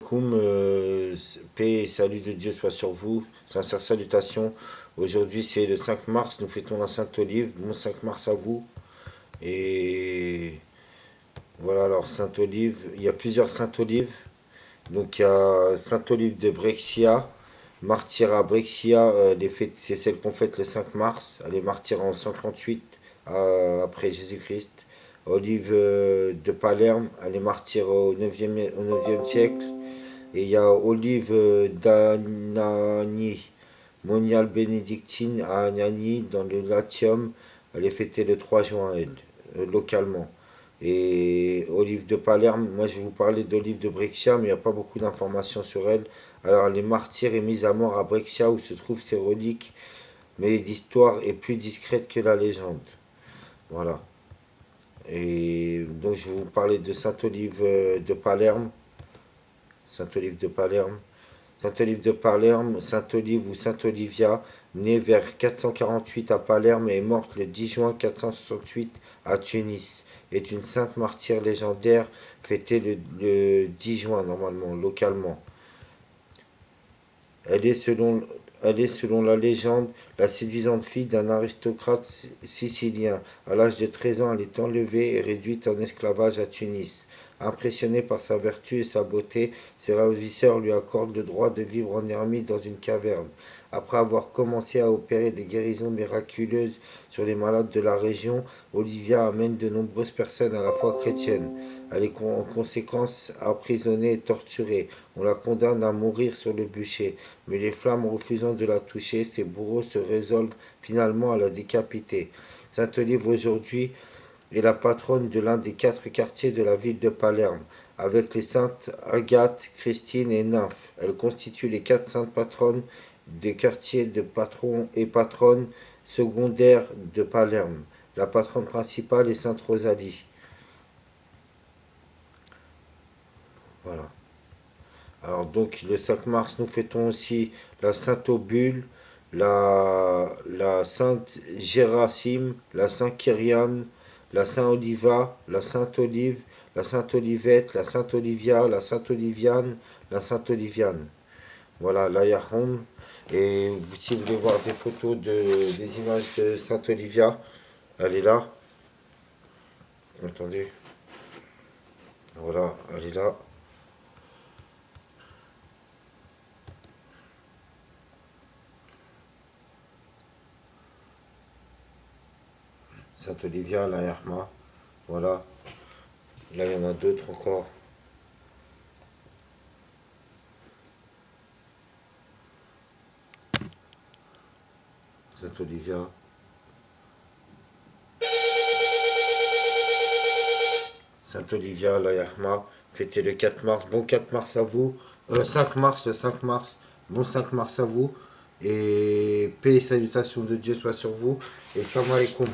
Koum, paix et salut de Dieu soit sur vous. Sincère salutation. Aujourd'hui c'est le 5 mars, nous fêtons la Sainte Olive. Bon 5 mars à vous. Et voilà, alors Sainte Olive, il y a plusieurs Sainte Olive. Donc il y a Sainte Olive de Brexia, martyre à Brexia, c'est celle qu'on fête le 5 mars. Elle est martyre en 138 après Jésus-Christ. Olive de Palerme, elle est martyre au 9e siècle. Et il y a Olive d'Anagni, moniale bénédictine à Anagni, dans le Latium. Elle est fêtée le 3 juin, elle, localement. Et Olive de Palerme, moi je vais vous parler d'Olive de Brexia, mais il n'y a pas beaucoup d'informations sur elle. Alors elle est martyre et mise à mort à Brexia, où se trouvent ses reliques, mais l'histoire est plus discrète que la légende. Voilà. Et donc je vais vous parler de Sainte Olive de Palerme. Sainte Olive de Palerme. Sainte Olive de Palerme, Sainte Olive ou Sainte Olivia, née vers 448 à Palerme et morte le 10 juin 468 à Tunis, est une sainte martyre légendaire fêtée le 10 juin normalement, localement. Elle est selon, Elle est selon la légende la séduisante fille d'un aristocrate sicilien. À l'âge de 13 ans, elle est enlevée et réduite en esclavage à Tunis. Impressionné par sa vertu et sa beauté, ses ravisseurs lui accordent le droit de vivre en ermite dans une caverne. Après avoir commencé à opérer des guérisons miraculeuses sur les malades de la région, Olivia amène de nombreuses personnes à la foi chrétienne. Elle est en conséquence emprisonnée et torturée. On la condamne à mourir sur le bûcher, mais les flammes refusant de la toucher, ses bourreaux se résolvent finalement à la décapiter. Sainte Olive aujourd'hui est la patronne de l'un des 4 quartiers de la ville de Palerme, avec les saintes Agathe, Christine et Nymphe. Elle constitue les 4 saintes patronnes des quartiers de patrons et patronnes secondaires de Palerme. La patronne principale est Sainte Rosalie. Voilà. Alors donc le 5 mars, nous fêtons aussi la Sainte Obule, la Sainte Gérasime, la Sainte Kyriane, la Sainte Oliva, la Sainte Olive, la Sainte Olivette, la Sainte Olivia, la Sainte Oliviane, la Sainte Oliviane. Voilà, la Yahom. Et si vous voulez voir des photos des images de Sainte Olivia, elle est là. Attendez. Voilà, elle est là. Sainte Olivia, la Yarma. Voilà. Là, il y en a d'autres encore. Sainte Olivia. Sainte Olivia, la Yarma. Fêtez le 4 mars. Bon 4 mars à vous. 5 mars, le 5 mars. Bon 5 mars à vous. Et paix et salutations de Dieu soient sur vous. Et salam alaikum.